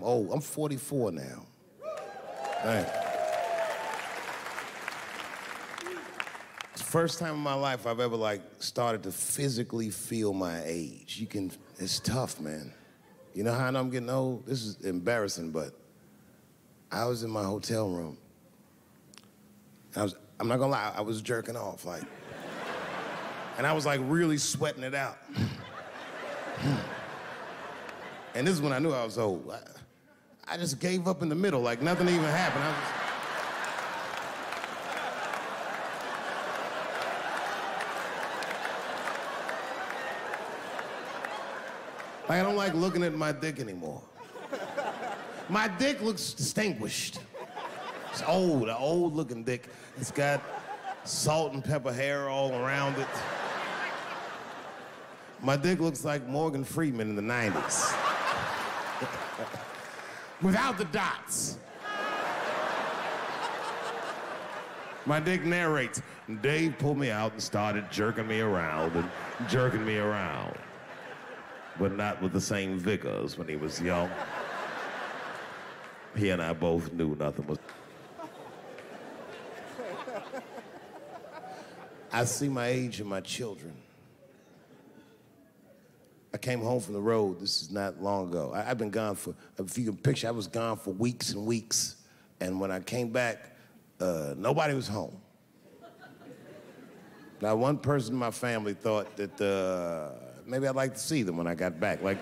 old. I'm 44 now. Thanks. It's the first time in my life I've ever, like, started to physically feel my age. It's tough, man. You know how I know I'm getting old? This is embarrassing, but I was in my hotel room. I'm not gonna lie, I was jerking off, like. And I was, like, really sweating it out. And this is when I knew I was old. I just gave up in the middle, like nothing even happened. I don't like looking at my dick anymore. My dick looks distinguished. It's old, an old-looking dick. It's got salt and pepper hair all around it. My dick looks like Morgan Freeman in the 90s. Without the dots. My dick narrates. Dave pulled me out and started jerking me around and jerking me around. But not with the same vigor as when he was young. He and I both knew nothing was... I see my age in my children. I came home from the road, this is not long ago. I've been gone for, if you can picture, I was gone for weeks and weeks. And when I came back, nobody was home. Now, one person in my family thought that maybe I'd like to see them when I got back. Like,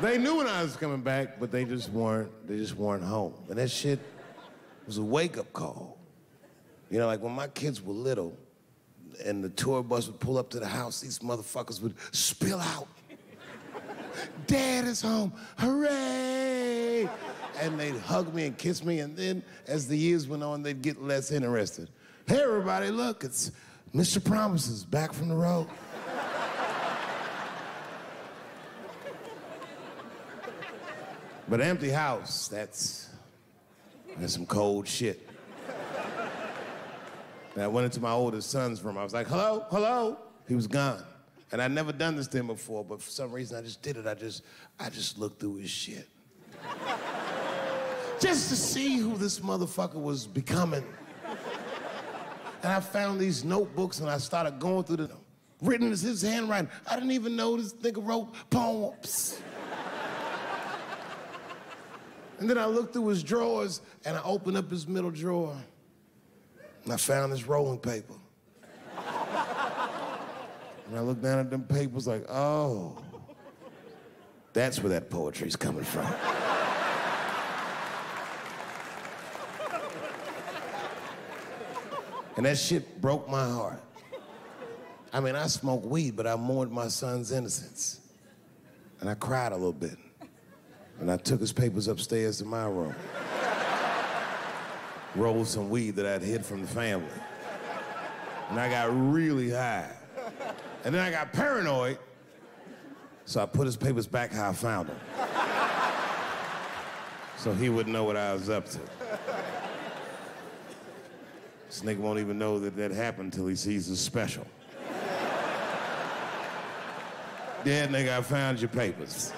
they knew when I was coming back, but they just weren't home. And that shit was a wake-up call. You know, like when my kids were little, and the tour bus would pull up to the house, these motherfuckers would spill out. Dad is home, hooray! And they'd hug me and kiss me, and then as the years went on, they'd get less interested. Hey, everybody, look, it's Mr. Promises back from the road. But an empty house, that's some cold shit. And I went into my oldest son's room. I was like, hello, hello. He was gone. And I'd never done this to him before, but for some reason I just did it. I just looked through his shit. Just to see who this motherfucker was becoming. And I found these notebooks and I started going through them. Written as his handwriting. I didn't even know this nigga wrote poems. And then I looked through his drawers and I opened up his middle drawer. And I found this rolling paper. And I looked down at them papers like, oh, that's where that poetry's coming from. And that shit broke my heart. I mean, I smoked weed, but I mourned my son's innocence. And I cried a little bit. And I took his papers upstairs to my room. Rolled some weed that I'd hid from the family. And I got really high. And then I got paranoid, so I put his papers back how I found them. So he wouldn't know what I was up to. This nigga won't even know that happened until he sees the special. Yeah, nigga, I found your papers.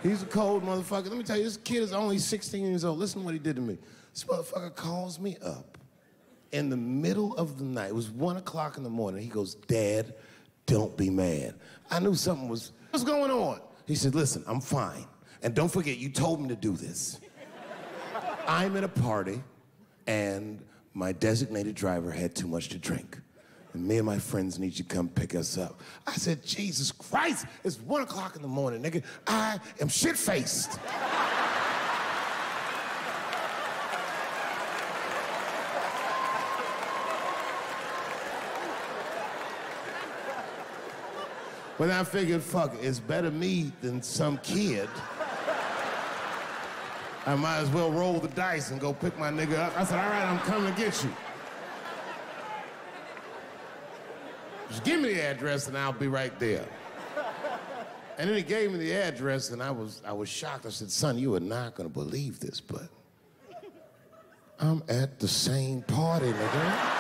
He's a cold motherfucker. Let me tell you, this kid is only 16 years old. Listen to what he did to me. This motherfucker calls me up in the middle of the night. It was 1 o'clock in the morning. He goes, Dad, don't be mad. I knew something was, what's going on? He said, listen, I'm fine. And don't forget, you told me to do this. I'm at a party, and my designated driver had too much to drink. And me and my friends need you to come pick us up. I said, Jesus Christ, it's 1 o'clock in the morning, nigga. I am shit-faced. But I figured, fuck it, it's better me than some kid. I might as well roll the dice and go pick my nigga up. I said, all right, I'm coming to get you. Just give me the address and I'll be right there. And then he gave me the address and I was shocked. I said, son, you are not gonna believe this, but I'm at the same party, nigga.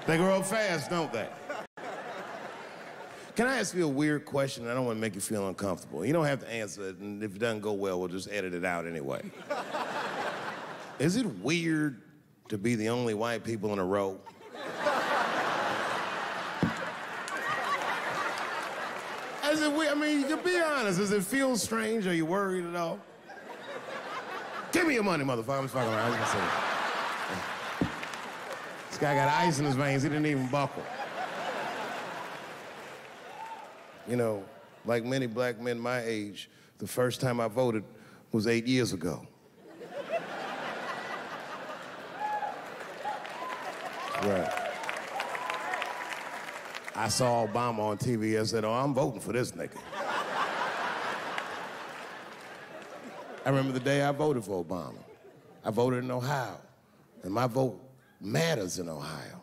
They grow up fast, don't they? Can I ask you a weird question? I don't want to make you feel uncomfortable. You don't have to answer it, and if it doesn't go well, we'll just edit it out anyway. Is it weird to be the only white people in a row? Is it weird? I mean, you can be honest. Does it feel strange? Are you worried at all? Give me your money, motherfucker. I'm just fucking around. I was gonna say. This guy got ice in his veins. He didn't even buckle. You know, like many black men my age, the first time I voted was 8 years ago. Right. I saw Obama on TV. I said, oh, I'm voting for this nigga. I remember the day I voted for Obama. I voted in Ohio, and my vote matters in Ohio.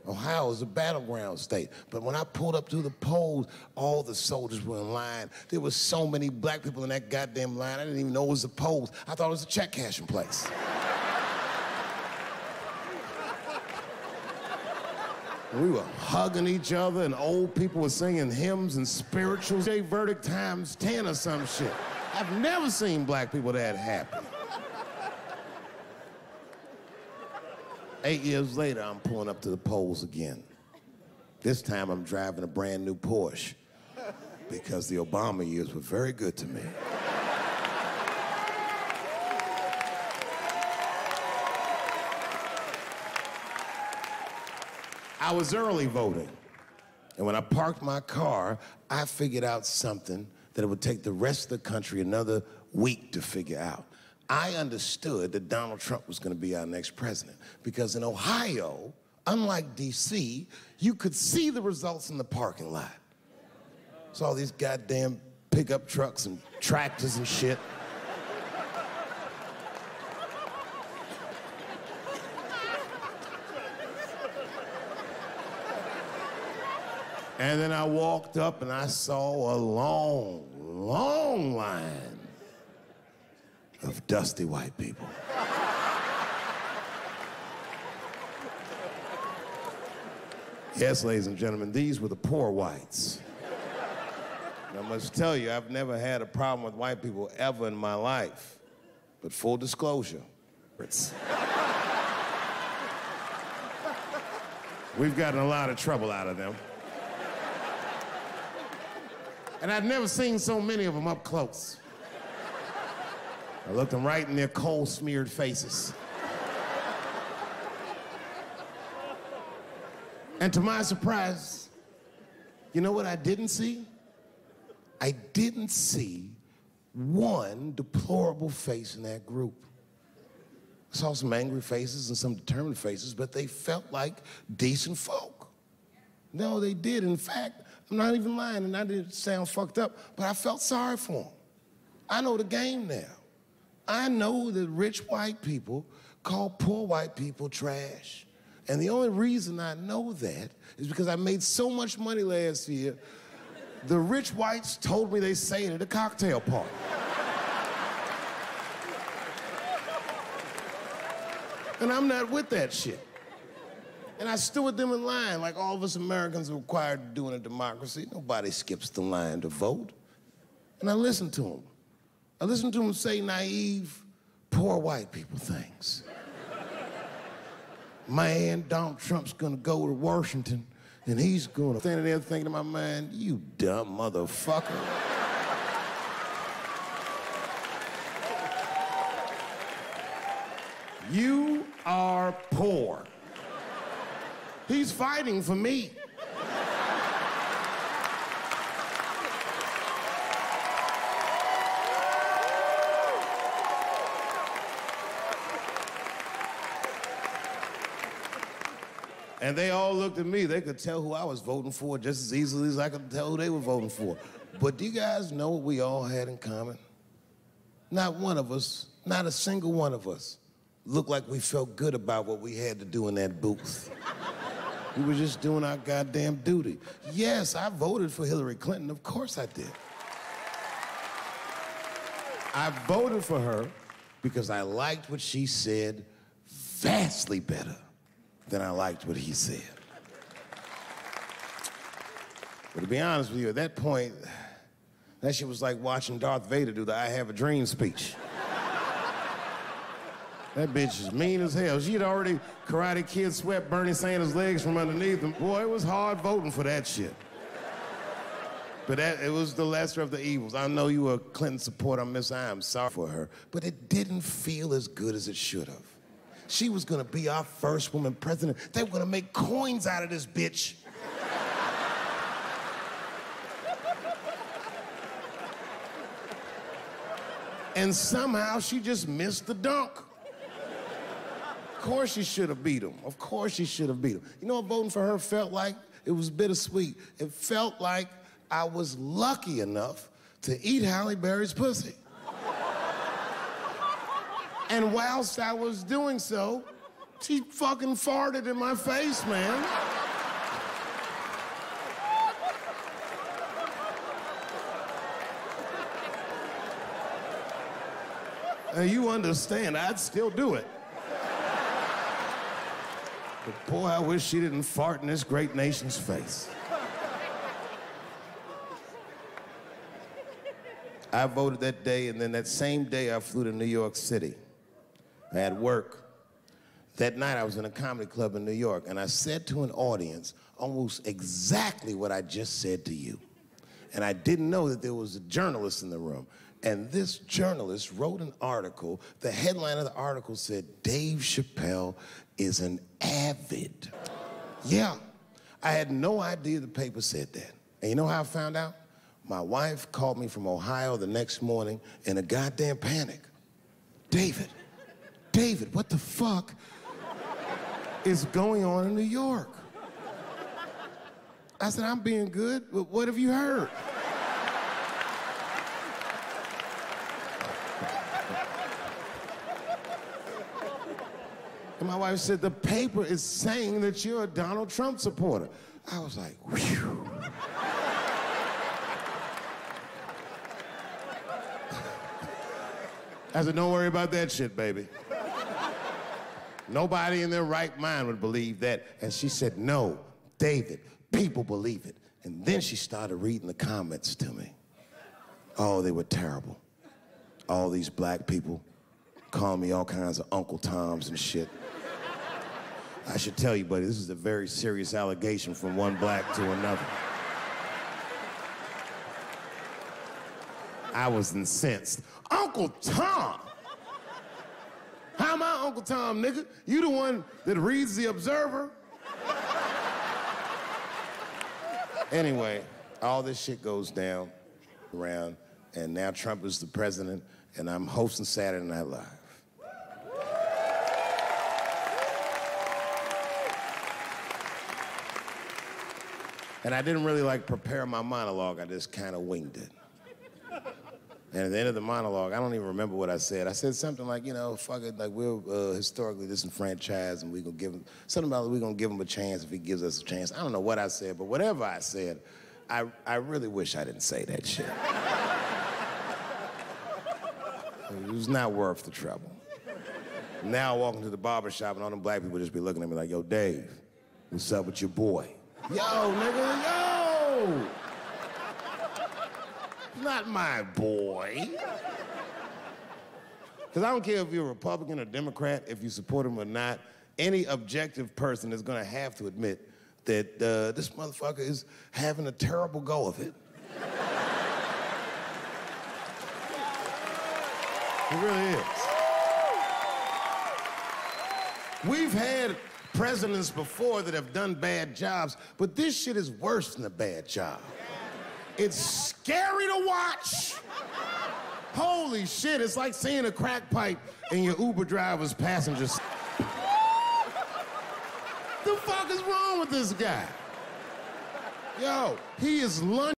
Ohio is a battleground state, but when I pulled up to the polls, all the soldiers were in line. There were so many black people in that goddamn line, I didn't even know it was the polls. I thought it was a check cashing place. We were hugging each other, and old people were singing hymns and spirituals. J Verdict times 10 or some shit. I've never seen black people that happy. 8 years later, I'm pulling up to the polls again. This time, I'm driving a brand new Porsche because the Obama years were very good to me. I was early voting, and when I parked my car, I figured out something that it would take the rest of the country another week to figure out. I understood that Donald Trump was going to be our next president because in Ohio, unlike D.C., you could see the results in the parking lot. Saw all these goddamn pickup trucks and tractors and shit. And then I walked up and I saw a long, long line of dusty white people. Yes, ladies and gentlemen, these were the poor whites. And I must tell you, I've never had a problem with white people ever in my life. But full disclosure, we've gotten a lot of trouble out of them. And I've never seen so many of them up close. I looked them right in their coal-smeared faces. And to my surprise, you know what I didn't see? I didn't see one deplorable face in that group. I saw some angry faces and some determined faces, but they felt like decent folk. No, they did. In fact, I'm not even lying, and I didn't sound fucked up, but I felt sorry for them. I know the game now. I know that rich white people call poor white people trash. And the only reason I know that is because I made so much money last year, the rich whites told me they say it at a cocktail party. And I'm not with that shit. And I stood with them in line like all of us Americans are required to do in a democracy. Nobody skips the line to vote. And I listened to them. I listened to them say naive, poor white people things. Man, Donald Trump's gonna go to Washington and he's gonna stand there thinking in my mind, you dumb motherfucker. You are poor. He's fighting for me. And they all looked at me. They could tell who I was voting for just as easily as I could tell who they were voting for. But do you guys know what we all had in common? Not one of us, not a single one of us, looked like we felt good about what we had to do in that booth. We were just doing our goddamn duty. Yes, I voted for Hillary Clinton. Of course I did. I voted for her because I liked what she said vastly better than I liked what he said. But to be honest with you, at that point, that shit was like watching Darth Vader do the I Have a Dream speech. That bitch is mean as hell. She'd already Karate Kid swept Bernie Sanders' legs from underneath him. Boy, it was hard voting for that shit. But it was the lesser of the evils. I know you were a Clinton supporter, Miss I am sorry for her, but it didn't feel as good as it should have. She was gonna be our first woman president. They were gonna make coins out of this bitch. And somehow she just missed the dunk. Of course she should have beat him. Of course she should have beat him. You know what voting for her felt like? It was bittersweet. It felt like I was lucky enough to eat Halle Berry's pussy. And whilst I was doing so, she fucking farted in my face, man. Now you understand, I'd still do it. But boy, I wish she didn't fart in this great nation's face. I voted that day, and then that same day I flew to New York City. I had work. That night I was in a comedy club in New York, and I said to an audience almost exactly what I just said to you. And I didn't know that there was a journalist in the room. And this journalist wrote an article. The headline of the article said, Dave Chappelle is an avid. Yeah, I had no idea the paper said that. And you know how I found out? My wife called me from Ohio the next morning in a goddamn panic. David, what the fuck is going on in New York? I said, I'm being good, but what have you heard? And my wife said, the paper is saying that you're a Donald Trump supporter. I was like, whew. I said, don't worry about that shit, baby. Nobody in their right mind would believe that. And she said, no, David, people believe it. And then she started reading the comments to me. Oh, they were terrible. All these black people calling me all kinds of Uncle Toms and shit. I should tell you, buddy, this is a very serious allegation from one black to another. I was incensed. Uncle Tom? How am I Uncle Tom, nigga? You the one that reads The Observer? Anyway, all this shit goes down around, and now Trump is the president, and I'm hosting Saturday Night Live. And I didn't really prepare my monologue, I just kind of winged it. And at the end of the monologue, I don't even remember what I said. I said something like, you know, fuck it, we're historically disenfranchised, and we're gonna give him, something about we're gonna give him a chance if he gives us a chance. I don't know what I said, but whatever I said, I really wish I didn't say that shit. It was not worth the trouble. Now I walk into the barbershop and all them black people just be looking at me like, yo, Dave, what's up with your boy? Yo, nigga, yo! Not my boy. Because I don't care if you're a Republican or Democrat, if you support him or not, any objective person is gonna have to admit that this motherfucker is having a terrible go of it. It really is. We've had presidents before that have done bad jobs, but this shit is worse than a bad job. It's scary to watch. Holy shit, it's like seeing a crack pipe in your Uber driver's passenger seat. The fuck is wrong with this guy? Yo, he is lunching.